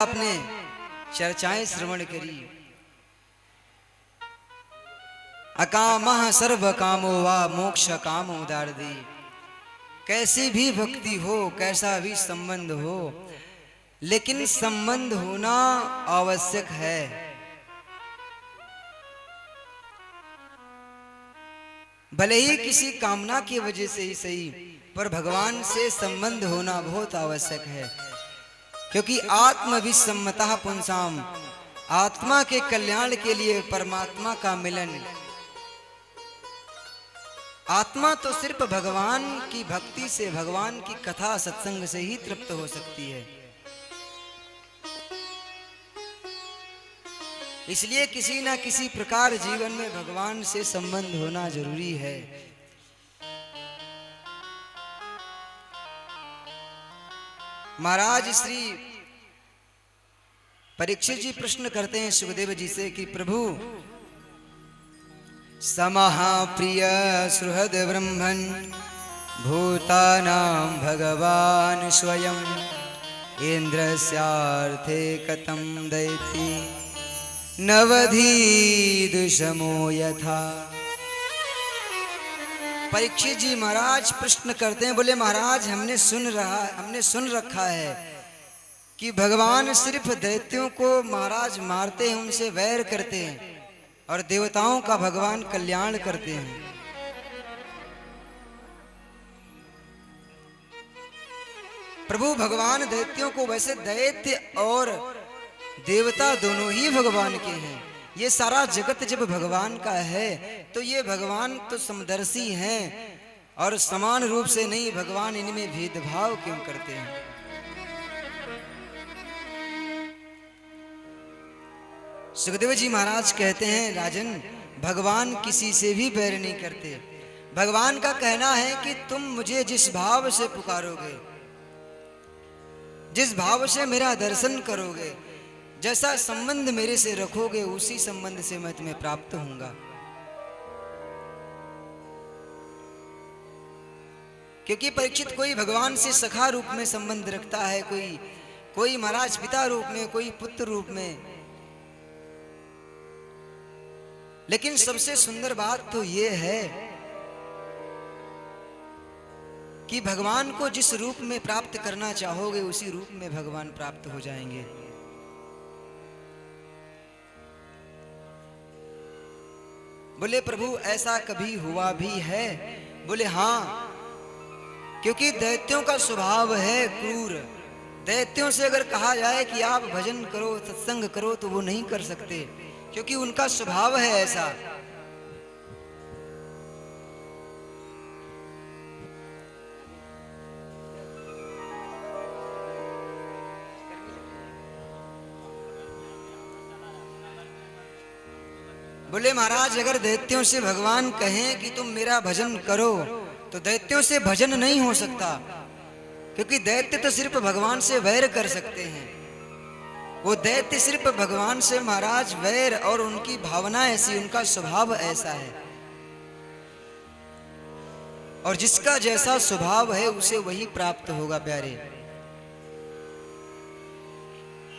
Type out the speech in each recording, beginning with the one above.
आपने चर्चाएं श्रवण करी। अकामः सर्व कामो वा मोक्ष कामो दारदी। कैसी भी भक्ति हो, कैसा भी संबंध हो, लेकिन संबंध होना आवश्यक है। भले ही किसी कामना की वजह से ही सही, पर भगवान से संबंध होना बहुत आवश्यक है। क्योंकि आत्म विसम्मतः पुंसाम, आत्मा के कल्याण के लिए परमात्मा का मिलन। आत्मा तो सिर्फ भगवान की भक्ति से, भगवान की कथा सत्संग से ही तृप्त हो सकती है। इसलिए किसी ना किसी प्रकार जीवन में भगवान से संबंध होना जरूरी है। महाराज श्री परीक्षित जी प्रश्न करते हैं सुखदेव जी से कि प्रभु, समहाप्रिय सुहृद ब्रह्मन् भूतानां भगवान स्वयं इंद्रस्यार्थे कथं दैति नवधीदुषमो यथा। परीक्षित जी महाराज प्रश्न करते हैं, बोले महाराज हमने सुन रखा है कि भगवान सिर्फ दैत्यों को महाराज मारते हैं, उनसे वैर करते हैं, और देवताओं का भगवान कल्याण करते हैं। प्रभु भगवान दैत्यों को, वैसे दैत्य और देवता दोनों ही भगवान के हैं। ये सारा जगत जब भगवान का है तो ये भगवान तो समदर्शी हैं, और समान रूप से नहीं, भगवान इनमें भेदभाव क्यों करते हैं। सुखदेव जी महाराज कहते हैं, राजन भगवान किसी से भी बैर नहीं करते। भगवान का कहना है कि तुम मुझे जिस भाव से पुकारोगे, जिस भाव से मेरा दर्शन करोगे, जैसा संबंध मेरे से रखोगे, उसी संबंध से मैं तुम्हें प्राप्त होऊंगा। क्योंकि परीक्षित कोई भगवान से सखा रूप में संबंध रखता है, कोई महाराज पिता रूप में, कोई पुत्र रूप में। लेकिन सबसे सुंदर बात तो यह है कि भगवान को जिस रूप में प्राप्त करना चाहोगे, उसी रूप में भगवान प्राप्त हो जाएंगे। बोले प्रभु ऐसा कभी हुआ भी है? बोले हाँ, क्योंकि दैत्यों का स्वभाव है क्रूर। दैत्यों से अगर कहा जाए कि आप भजन करो, सत्संग करो, तो वो नहीं कर सकते, क्योंकि उनका स्वभाव है ऐसा। बोले महाराज अगर दैत्यों से भगवान कहें कि तुम मेरा भजन करो, तो दैत्यों से भजन नहीं हो सकता, क्योंकि दैत्य तो सिर्फ भगवान से वैर कर सकते हैं। वो दैत्य सिर्फ भगवान से महाराज वैर, और उनकी भावना ऐसी, उनका स्वभाव ऐसा है। और जिसका जैसा स्वभाव है उसे वही प्राप्त होगा प्यारे।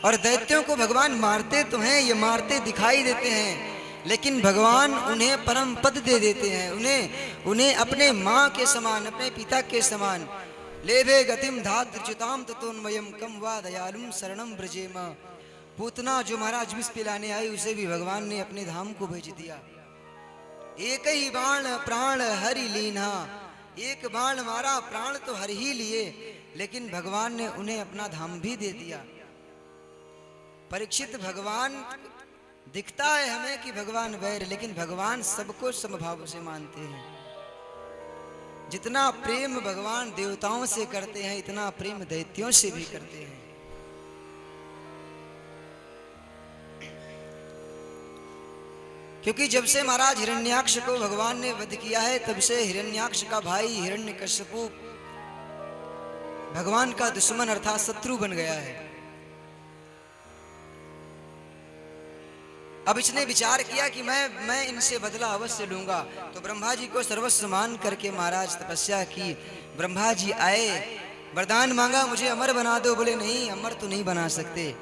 और दैत्यों को भगवान मारते तो हैं, ये मारते दिखाई देते हैं, लेकिन भगवान उन्हें परम पद दे देते हैं। उन्हें अपने माँ के समान, अपने पिता के समान, लेभे गतिम धात्रिच्युताम ततोन्मयम कम वा दयालुम शरणम ब्रजेम। पूतना जो महाराज विष पिलाने आई, उसे भी भगवान ने अपने धाम को भेज दिया। एक ही बाण प्राण हरि लीना, एक बाण मारा, प्राण तो हर ही लिए, लेकिन भगवान ने उन्हें अपना धाम भी दे दिया। परीक्षित, भगवान दिखता है हमें कि भगवान वैर, लेकिन भगवान सबको समभाव से मानते हैं। जितना प्रेम भगवान देवताओं से करते हैं, इतना प्रेम दैत्यों से भी करते हैं। क्योंकि जब से महाराज हिरण्याक्ष को भगवान ने वध किया है, तब से हिरण्याक्ष का भाई हिरण्यकश्यपु भगवान का दुश्मन अर्थात शत्रु बन गया है। अब इसने विचार किया कि मैं इनसे बदला अवश्य लूंगा। तो ब्रह्मा जी को सर्वस्व मान करके महाराज तपस्या की। ब्रह्मा जी आए, वरदान मांगा, मुझे अमर बना दो। बोले नहीं, अमर तो नहीं बना सकते,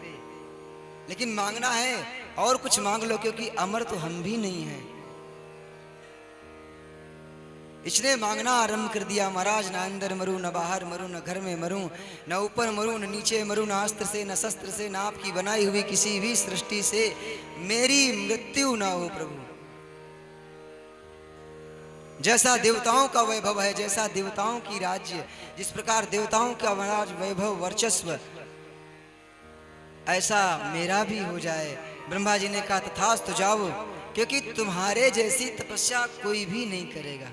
लेकिन मांगना है और कुछ मांग लो, क्योंकि अमर तो हम भी नहीं हैं। इसने मांगना आरंभ कर दिया, महाराज ना अंदर मरूं न बाहर मरूं, न घर में मरूं न ऊपर मरूं न नीचे मरूं, न अस्त्र से न शस्त्र से, न आपकी बनाई हुई किसी भी सृष्टि से मेरी मृत्यु ना हो प्रभु। जैसा देवताओं का वैभव है, जैसा देवताओं की राज्य, जिस प्रकार देवताओं का महाराज वैभव वर्चस्व, ऐसा मेरा भी हो जाए। ब्रह्मा जी ने कहा तथास्तु जाओ, क्योंकि तुम्हारे जैसी तपस्या कोई भी नहीं करेगा।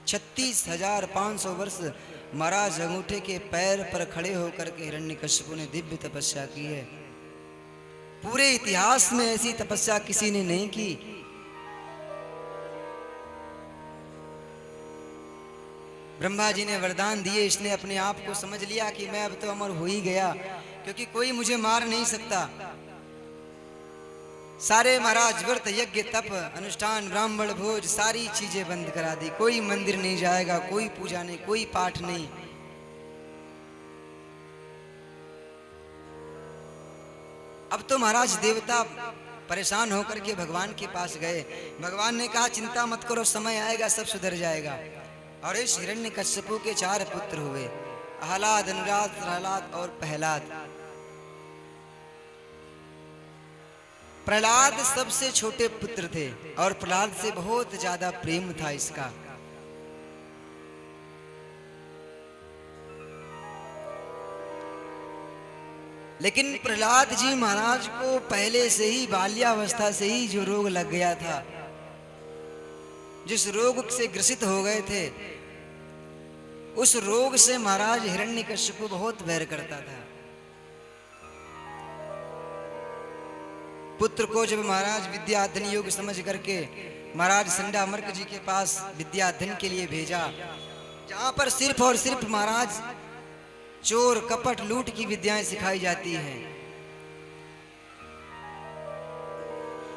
36,500 वर्ष महाराज अंगूठे के पैर पर खड़े होकर के हिरण्यकश्यप ने दिव्य तपस्या की है। पूरे इतिहास में ऐसी तपस्या किसी ने नहीं की। ब्रह्मा जी ने वरदान दिए, इसने अपने आप को समझ लिया कि मैं अब तो अमर हो ही गया, क्योंकि कोई मुझे मार नहीं सकता। सारे महाराज व्रत यज्ञ तप अनुष्ठान ब्राह्मण भोज सारी चीजें बंद करा दी। कोई मंदिर नहीं जाएगा, कोई पूजा नहीं, कोई पाठ नहीं। अब तो महाराज देवता परेशान होकर के भगवान के पास गए। भगवान ने कहा चिंता मत करो, समय आएगा सब सुधर जाएगा। और इस हिरण्यकश्यपु के 4 पुत्र हुए, आह्लाद, अनुराग, प्रहलाद और प्रहलाद। प्रहलाद सबसे छोटे पुत्र थे और प्रहलाद से बहुत ज्यादा प्रेम था इसका। लेकिन प्रहलाद जी महाराज को पहले से ही बाल्यावस्था से ही जो रोग लग गया था, जिस रोग से ग्रसित हो गए थे, उस रोग से महाराज हिरण्यकश्यप बहुत वैर करता था। पुत्र को जब महाराज विद्या अध्ययन योग्य समझ करके महाराज संडामर्क जी के पास विद्या अध्ययन के लिए भेजा, जहां पर सिर्फ और सिर्फ महाराज चोर कपट लूट की विद्याएं सिखाई जाती हैं,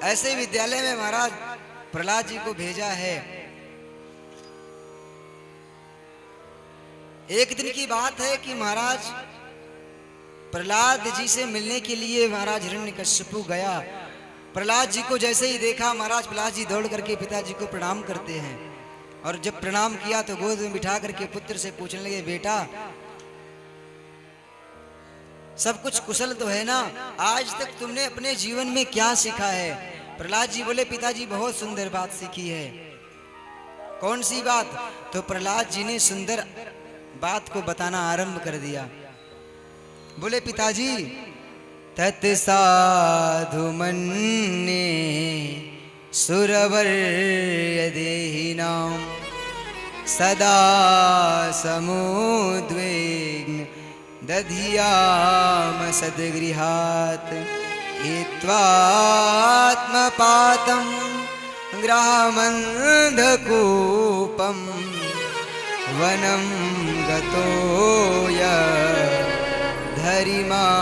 ऐसे विद्यालय में महाराज प्रहलाद जी को भेजा है। एक दिन की बात है कि महाराज प्रहलाद जी से मिलने के लिए महाराज हिरण्यकश्यपु गया। प्रहलाद जी को जैसे ही देखा, महाराज प्रहलाद जी दौड़ करके पिताजी को प्रणाम करते हैं। और जब प्रणाम किया तो गोद में बिठा करके पुत्र से पूछने लगे, बेटा सब कुछ कुशल तो है ना? आज तक तुमने अपने जीवन में क्या सीखा है? प्रहलाद जी बोले, पिताजी बहुत सुंदर बात सीखी है। कौन सी बात? तो प्रहलाद जी ने सुंदर बात को बताना आरंभ कर दिया। बोले, पिताजी तत् साधु मन्ये सुरवर्य देहिनां सदा समुद्विग्न दधियाम सद्गृहात् हित्वात्मपातं ग्रामन्धकूपं वनं गतो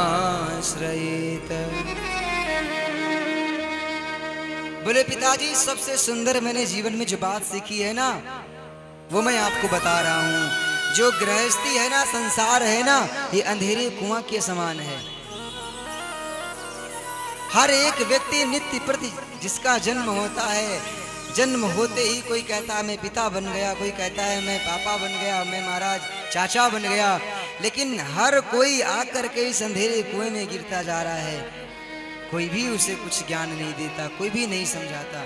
धरिमाश्रयेत। बोले, पिताजी सबसे सुंदर मैंने जीवन में जो बात सीखी है ना, वो मैं आपको बता रहा हूं। जो गृहस्थी है ना, संसार है ना, ये अंधेरे कुआं के समान है। हर एक व्यक्ति नित्य प्रति जिसका जन्म होता है, जन्म होते ही कोई कहता है मैं पिता बन गया, कोई कहता है मैं पापा बन गया, मैं महाराज चाचा बन गया, लेकिन हर कोई आकर के इस अंधेरे कुएं में गिरता जा रहा है। कोई भी उसे कुछ ज्ञान नहीं देता, कोई भी नहीं समझाता।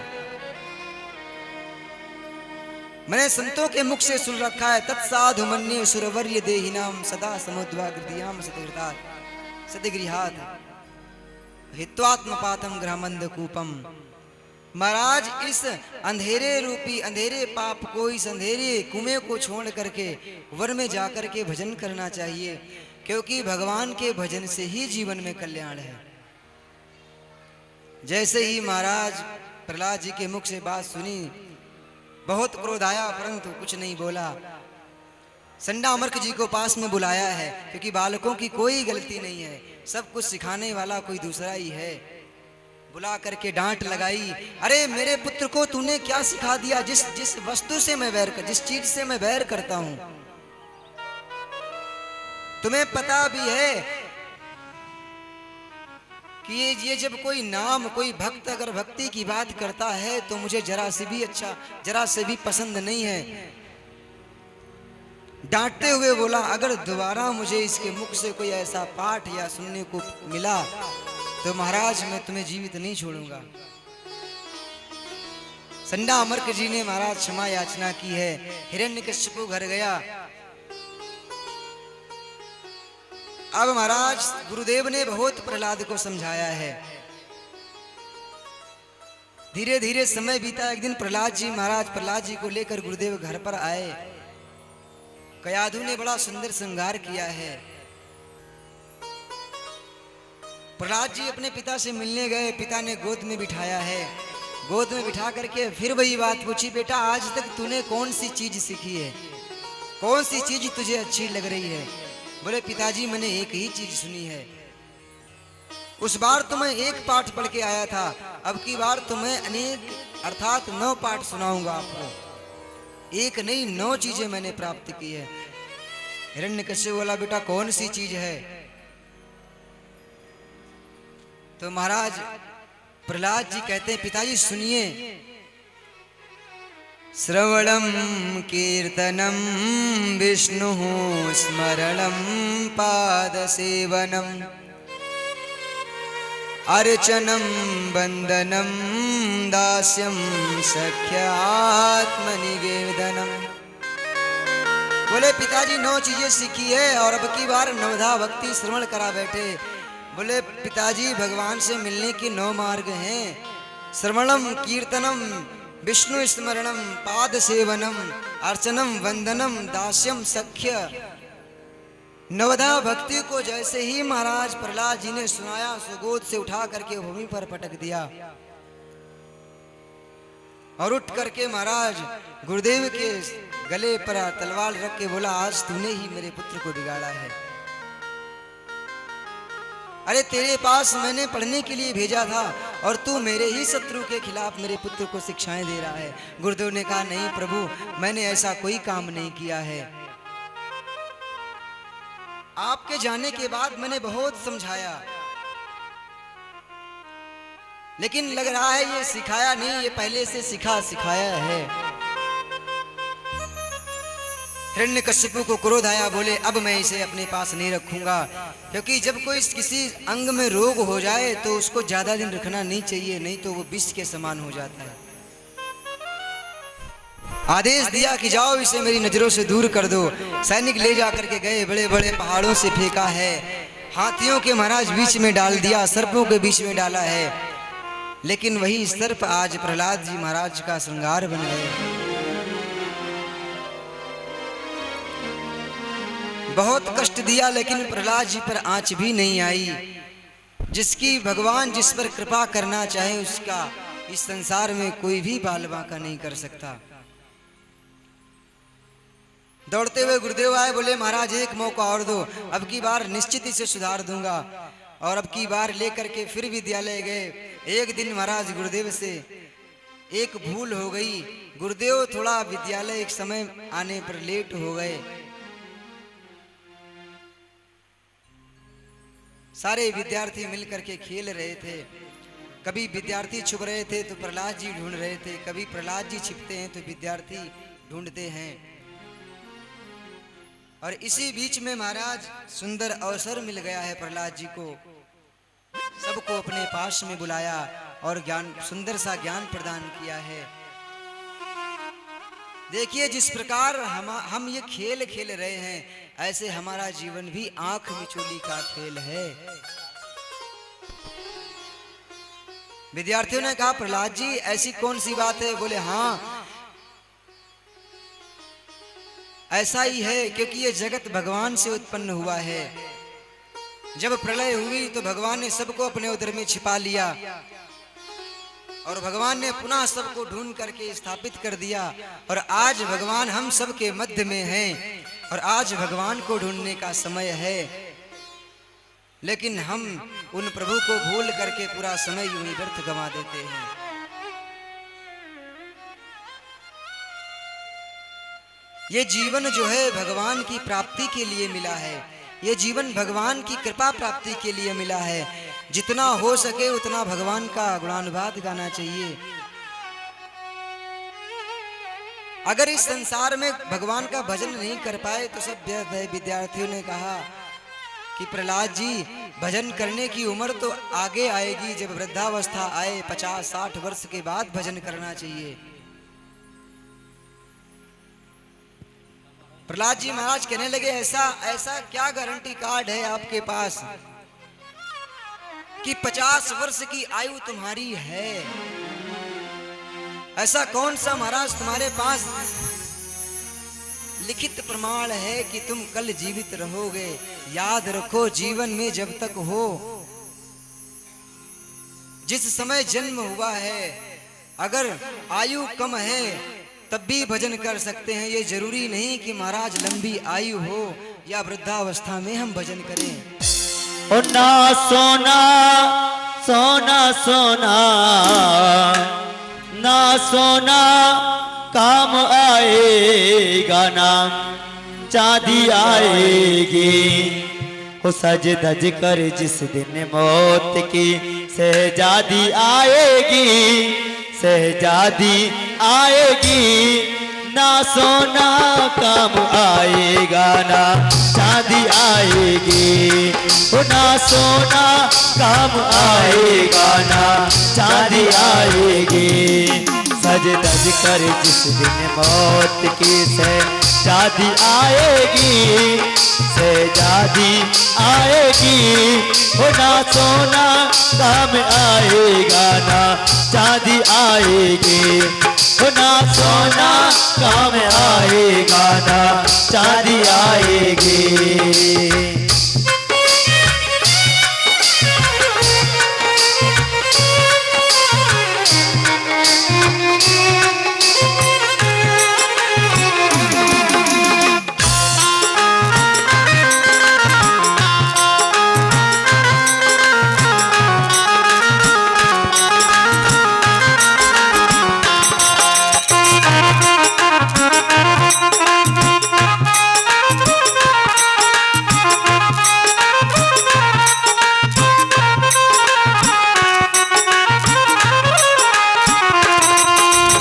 मैंने संतों के मुख से सुन रखा है, तत्साधु मन्ये सुरवर्य देहिनाम सदा समुद्वाग्रदियाम सदगृहात् हित्वात्मपातम ग्रामन्धकूपम। महाराज इस अंधेरे रूपी अंधेरे पाप को, इस अंधेरे कुएं को छोड़ करके वन में जाकर के भजन करना चाहिए, क्योंकि भगवान के भजन से ही जीवन में कल्याण है। जैसे ही महाराज प्रहलाद जी के मुख से बात सुनी, बहुत क्रोध आया, परंतु कुछ नहीं बोला। संडामर्क जी को पास में बुलाया है, क्योंकि बालकों की कोई गलती नहीं है, सब कुछ सिखाने वाला कोई दूसरा ही है। बुला करके डांट लगाई, अरे मेरे पुत्र को तूने क्या सिखा दिया? जिस वस्तु से मैं वैर कर, जिस चीज से मैं वैर करता हूं, तुम्हें पता भी है कि ये जब कोई नाम, कोई भक्त अगर भक्ति की बात करता है तो मुझे जरा से भी अच्छा, जरा से भी पसंद नहीं है। डांटते हुए बोला, अगर दोबारा मुझे इसके मुख से कोई ऐसा पाठ या सुनने को मिला तो महाराज मैं तुम्हें जीवित नहीं छोड़ूंगा। संडा अमर्क जी ने महाराज क्षमा याचना की है। हिरण्यकश्यप घर गया। अब महाराज गुरुदेव ने बहुत प्रहलाद को समझाया है। धीरे धीरे समय बीता। एक दिन प्रहलाद जी, महाराज प्रहलाद जी को लेकर गुरुदेव घर पर आए। कयाधु ने बड़ा सुंदर श्रृंगार किया है। प्रहलाद जी अपने पिता से मिलने गए। पिता ने गोद में बिठाया है। गोद में बिठा करके फिर वही बात पूछी, बेटा आज तक तूने कौन सी चीज सीखी है, कौन सी चीज तुझे अच्छी लग रही है? बोले पिताजी मैंने एक ही चीज सुनी है। उस बार तो मैं एक पाठ पढ़ के आया था, अब की बार तो मैं अनेक अर्थात 9 पाठ सुनाऊंगा आपको। एक नहीं 9 चीजें मैंने प्राप्त की है। हिरण्यकश्यप बोला, बेटा कौन सी चीज है? तो महाराज प्रहलाद जी कहते हैं, पिताजी सुनिए। श्रवणम कीर्तनम विष्णु स्मरणम पाद सेवनम अर्चनम वंदनम दास्यम सख्यात्मनिवेदनम। बोले पिताजी 9 चीजें सीखी है और अब की बार 9धा भक्ति श्रवण करा बैठे। बोले पिताजी भगवान से मिलने के 9 मार्ग हैं। श्रवणम कीर्तनम विष्णु स्मरणम पाद सेवनम अर्चनम वंदनम दास्यम सख्य। 9धा भक्ति को जैसे ही महाराज प्रहलाद जी ने सुनाया, सुगोद से उठा करके भूमि पर पटक दिया और उठ करके महाराज गुरुदेव के गले पर तलवार रख के बोला, आज तूने ही मेरे पुत्र को बिगाड़ा है। अरे तेरे पास मैंने पढ़ने के लिए भेजा था और तू मेरे ही शत्रु के खिलाफ मेरे पुत्र को शिक्षाएं दे रहा है। गुरुदेव ने कहा, नहीं प्रभु मैंने ऐसा कोई काम नहीं किया है। आपके जाने के बाद मैंने बहुत समझाया, लेकिन लग रहा है ये सिखाया नहीं, ये पहले से सिखाया है। हिरण्यकश्यप को क्रोध आया। बोले अब मैं इसे अपने पास नहीं रखूंगा, क्योंकि जब कोई किसी अंग में रोग हो जाए तो उसको ज्यादा दिन रखना नहीं चाहिए, नहीं तो वो विष के समान हो जाता है। आदेश दिया कि जाओ इसे मेरी नजरों से दूर कर दो। सैनिक ले जा करके गए, बड़े बड़े पहाड़ों से फेंका है, हाथियों के महाराज बीच में डाल दिया, सर्पों के बीच में डाला है, लेकिन वही सर्प आज प्रहलाद जी महाराज का श्रृंगार बन गए। बहुत कष्ट दिया लेकिन प्रहलाद जी पर आंच भी नहीं आई। जिसकी भगवान जिस पर कृपा करना चाहे उसका इस संसार में कोई भी बाल बांका नहीं कर सकता। दौड़ते हुए गुरुदेव आए। बोले महाराज एक मौका और दो, अब की बार निश्चित इसे सुधार दूंगा। और अब की बार लेकर के फिर विद्यालय गए। एक दिन महाराज गुरुदेव से एक भूल हो गई। गुरुदेव थोड़ा विद्यालय एक समय आने पर लेट हो गए। सारे विद्यार्थी मिलकर के खेल रहे थे। कभी विद्यार्थी छुप रहे थे तो प्रहलाद जी ढूंढ रहे थे, कभी प्रहलाद जी छिपते हैं तो विद्यार्थी ढूंढते हैं। और इसी बीच में महाराज सुंदर अवसर मिल गया है प्रहलाद जी को। सबको अपने पास में बुलाया और ज्ञान, सुंदर सा ज्ञान प्रदान किया है। देखिए जिस प्रकार हम ये खेल खेल रहे हैं, ऐसे हमारा जीवन भी आंख मिचोली का खेल है। विद्यार्थियों ने कहा प्रहलाद जी ऐसी कौन सी बात है? बोले हाँ ऐसा ही है, क्योंकि ये जगत भगवान से उत्पन्न हुआ है। जब प्रलय हुई तो भगवान ने सबको अपने उदर में छिपा लिया और भगवान ने पुनः सबको ढूंढ करके स्थापित कर दिया। और आज भगवान हम सब के मध्य में हैं और आज भगवान को ढूंढने का समय है। लेकिन हम उन प्रभु को भूल करके पूरा समय यूं ही व्यर्थ गंवा देते हैं। ये जीवन जो है भगवान की प्राप्ति के लिए मिला है। ये जीवन भगवान की कृपा प्राप्ति के लिए मिला है। जितना हो सके उतना भगवान का गुणानुवाद गाना चाहिए। अगर इस संसार में भगवान का भजन नहीं कर पाए तो सब व्यर्थ है। विद्यार्थियों ने कहा कि प्रहलाद जी, भजन करने की उम्र तो आगे आएगी, जब वृद्धावस्था आए 50-60 वर्ष के बाद भजन करना चाहिए। प्रहलाद जी महाराज कहने लगे, ऐसा क्या गारंटी कार्ड है आपके पास कि 50 वर्ष की आयु तुम्हारी है? ऐसा कौन सा महाराज तुम्हारे पास लिखित प्रमाण है कि तुम कल जीवित रहोगे? याद रखो, जीवन में जब तक हो, जिस समय जन्म हुआ है, अगर आयु कम है तब भी भजन कर सकते हैं। ये जरूरी नहीं कि महाराज लंबी आयु हो या वृद्धावस्था में हम भजन करें। ओ ना सोना सोना सोना ना सोना काम आएगा ना चांदी आएगी। हो सज धज कर जिस दिन मौत की शहजादी आएगी, शहजादी आएगी। ना सोना काम आएगा ना चांदी आएगी। हो ना सोना काम आएगा ना चांदी आएगी। सज धज कर जिस दिन मौत की शहजादी आएगी, शहजादी आएगी। हो ना सोना काम आएगा ना चांदी आएगी। हो ना सोना काम आएगा ना चांदी आएगी।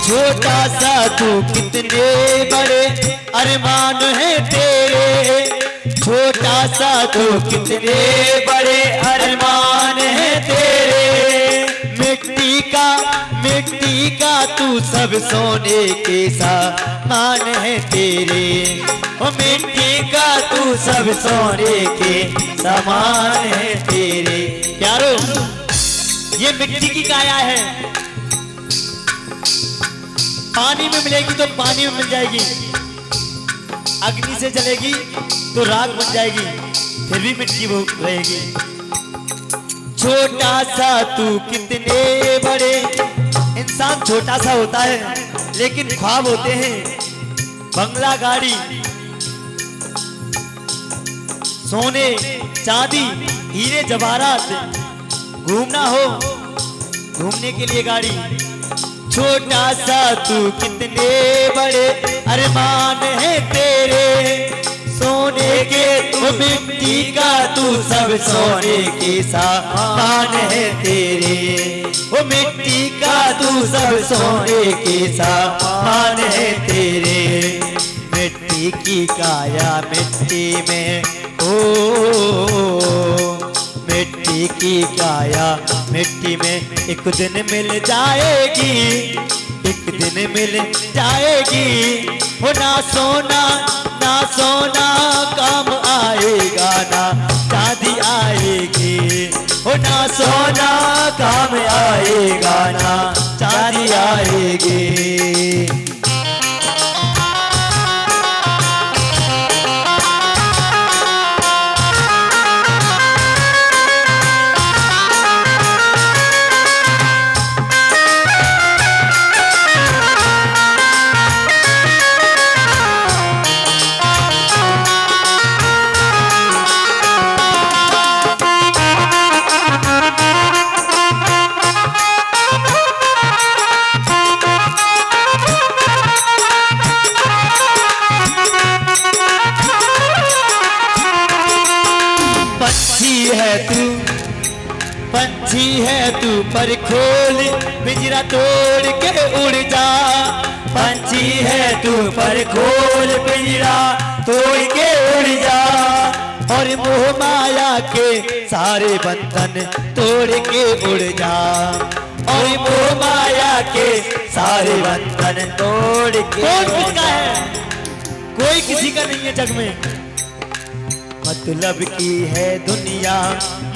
छोटा सा तू कितने बड़े अरमान है तेरे। छोटा सा तू कितने बड़े अरमान है तेरे। मिट्टी का तू सब सोने के सामान है तेरे। ओ मिट्टी का तू सब सोने के सामान है तेरे। प्यारो, ये मिट्टी की काया है, पानी में मिलेगी तो पानी में मिल जाएगी, अग्नि से जलेगी तो राख बन जाएगी, फिर भी मिट्टी वो रहेगी। छोटा सा तू कितने बड़े, इंसान छोटा सा होता है लेकिन ख्वाब होते हैं बंगला, गाड़ी, सोने चांदी, हीरे जवाहरात। घूमना हो, घूमने के लिए गाड़ी। छोटा सा तू कितने बड़े अरमान है तेरे। सोने के तू मिट्टी का तू सब सोने के सामान है तेरे। वो मिट्टी का तू सब सोने के सामान है तेरे। मिट्टी की काया मिट्टी में, ओ मिट्टी की काया मिट्टी में एक दिन मिल जाएगी, एक दिन मिल जाएगी। हो ना सोना काम आएगा ना चांदी आएगी। हो ना सोना काम आएगा ना चांदी आएगी। पंछी है तू पर खोल पिंजरा तोड़ के उड़ जा, पंछी है तू पर खोल पिंजरा तोड़ के उड़ जा, और मोह माया के सारे बंधन तोड़ के उड़ जा, और मोह माया के सारे बंधन तोड़ के। कौन किसका है? कोई किसी का नहीं है जग में। मतलब की है दुनिया,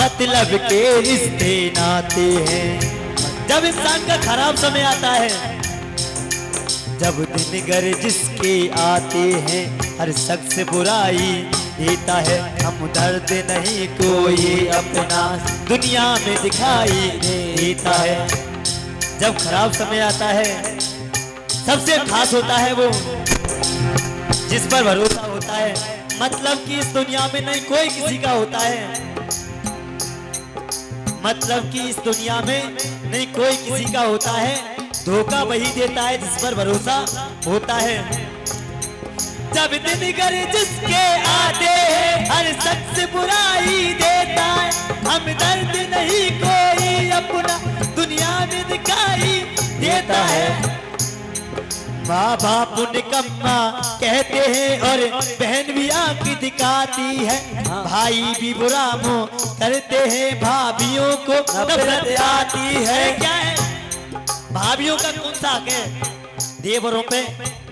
मतलब के रिश्ते नाते हैं। जब इंसान का खराब समय आता है, जब दिन गर जिसके आते हैं, हर शख्स बुराई देता है, हम दर्द नहीं कोई अपना दुनिया में दिखाई देता है। जब खराब समय आता है, सबसे खास होता है वो जिस पर भरोसा होता है। मतलब कि इस दुनिया में नहीं कोई किसी का होता है, मतलब कि इस दुनिया में नहीं कोई किसी का होता है, धोखा वही देता है जिस पर भरोसा होता है। जब दिन कर जिसके आते हैं, हर शख्स बुराई देता है, हम दर्द नहीं कोई अपना दुनिया में दिखाई देता है। माँ बाप निकम्मा कहते हैं और बहन भी आँख दिखाती है, भाई भी बुरा मुँह करते हैं, भाभियों को नफरत आती है। क्या है भाभियों का कौन सा हक है देवरों पे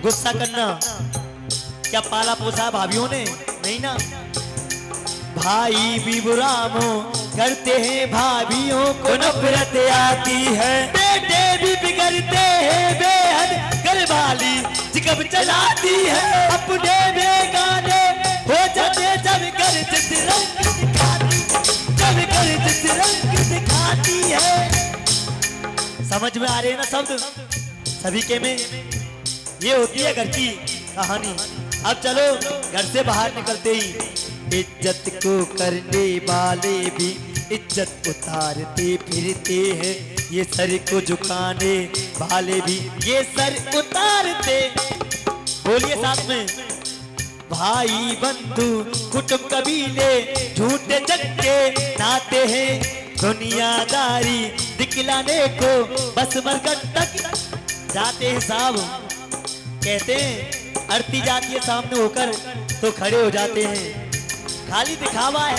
गुस्सा करना? क्या पाला पोसा भाभियों ने? नहीं ना। भाई भी बुरा मुँह करते हैं, भाभियों को नफरत आती है, बेटे भी बिगड़ते हैं बेहद, घरवाली जिकब चलाती है, अपने बेगाने हो जाते जब घर जिस रंग दिखाती, जब घर जिस रंग दिखाती है। समझ में आ रहे हैं ना शब्द सभी के में? ये होती है घर की कहानी। अब चलो घर से बाहर निकलते ही, इज्जत को करने वाले भी इज्जत उतारते फिरते हैं, ये सर को झुकाने वाले भी ये सर उतारते। बोलिए साथ में। भाई बंधु कुटुंब कबीले झूठे चक्के नाते हैं, दुनियादारी दिखलाने को बस मरकट तक जाते हैं साहब। कहते हैं आरती जाती है सामने होकर तो खड़े हो जाते हैं, खाली दिखावा है,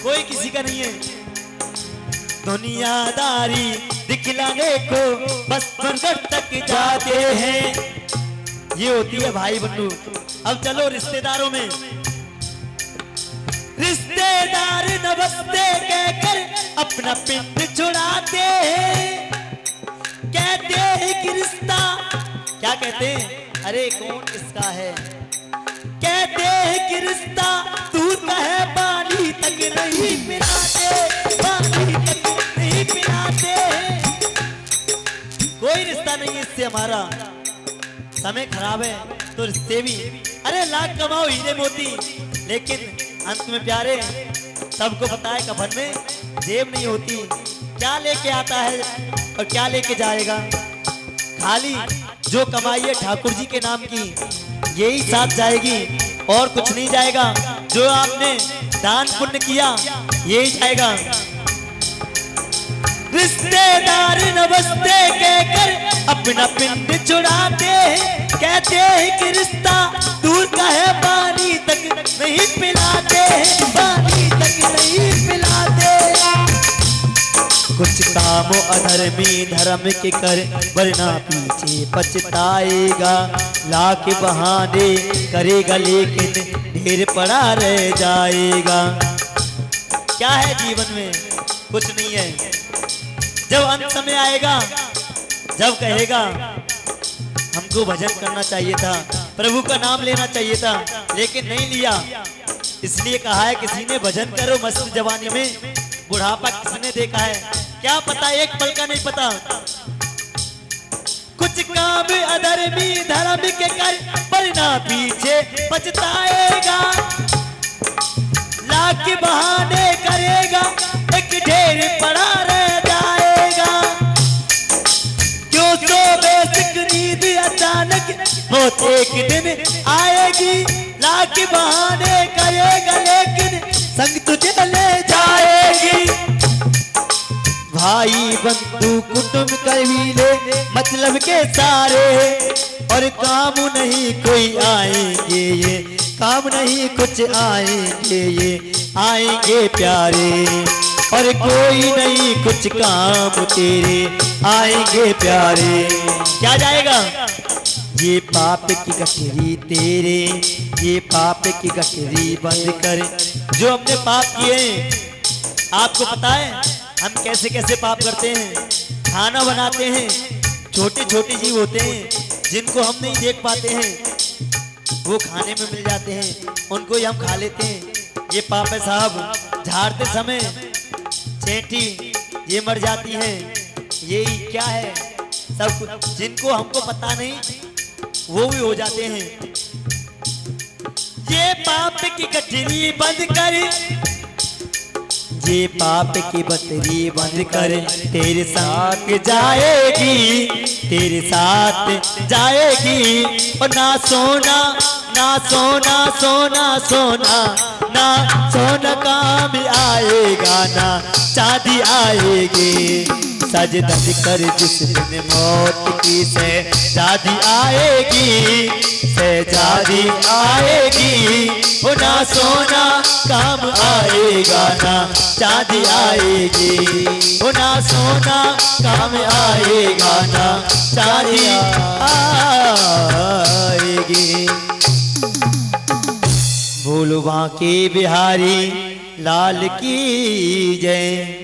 कोई किसी का नहीं है। दुनियादारी दिखलाने को बस मरकट तक जाते हैं, ये होती है भाई बंधु। अब चलो रिश्तेदारों में। रिश्तेदार नमस्ते कहकर अपना पिंड छुड़ाते हैं, कहते हैं कि रिश्ता, क्या कहते हैं? अरे कौन किसका है? कहते हैं कि रिश्ता दूर का है, पानी तक नहीं पिलाते, पानी तक नहीं पिलाते। कोई रिश्ता नहीं है इससे हमारा। समय खराब है तो रिश्ते भी, अरे लाख कमाओ हीरे मोती, लेकिन अंत में प्यारे सबको पता है कफन में जेब नहीं होती। क्या लेके आता है और क्या लेके जाएगा? खाली जो कमाई है ठाकुर जी के नाम की यही साथ जाएगी और कुछ नहीं जाएगा। जो आपने दान पुण्य किया यही जाएगा। रिश्तेदार नमस्ते कहकर अपना पिंड छुड़ाते हैं, कहते हैं कि रिश्ता दूर का है, पानी तक नहीं पिलाते, पानी तक नहीं पिलाते। कुछ काम अधर्मी धर्म के कर, वरना पीछे पछताएगा, लाख बहाने करेगा लेकिन ढेर पड़ा रह जाएगा। क्या है जीवन में? कुछ नहीं है। जब अंत समय आएगा, जब कहेगा हमको भजन करना चाहिए था, प्रभु का नाम लेना चाहिए था, लेकिन नहीं लिया, इसलिए कहा है किसी ने भजन करो मस्त जवानी में, बुढ़ापा किसने देखा है? क्या पता, एक पल का नहीं पता। कुछ काम अधर्मी धर्म के कर, वरना पीछे पछताएगा, लाख बहाने करेगा, एक ढेर पड़ा रह जाएगा। क्यों सो बेसिक नींद अचानक मौत एक दिन आएगी, लाख बहाने करेगा लेकिन संग तुझे ले जाएगी। भाई बंधु कुटुंब कबीले मतलब के सारे, और काम नहीं कोई आएंगे ये, काम नहीं कुछ आएंगे ये, आएंगे प्यारे, और कोई नहीं कुछ काम तेरे, आएंगे प्यारे। क्या जाएगा? ये पाप की गठरी तेरे, ये पाप की गठरी बंद कर। जो हमने पाप किए हैं, आपको पता है हम कैसे कैसे पाप करते हैं। खाना बनाते हैं, छोटे छोटे जीव होते हैं जिनको हम नहीं देख पाते हैं, वो खाने में मिल जाते हैं, उनको ही हम खा लेते हैं। ये पाप है साहब। झाड़ते समय चेंटी ये मर जाती है, यही क्या है सब कुछ जिनको हमको पता नहीं वो भी हो जाते हैं। ये पाप की गठरी बंद कर, ये पाप की बतरी बंद कर, तेरे साथ जाएगी, तेरे साथ जाएगी। और ना सोना ना सोना सोना सोना ना सोना काम आएगा, ना चांदी आएगी। सज धज कर जिस दिन मौत की सहजादी आएगी, सहजादी आएगी। वो ना सोना काम आएगा, ना चांदी आएगी। वो ना सोना काम आएगा, ना चांदी आएगी। बोलो बांके बिहारी लाल की जय।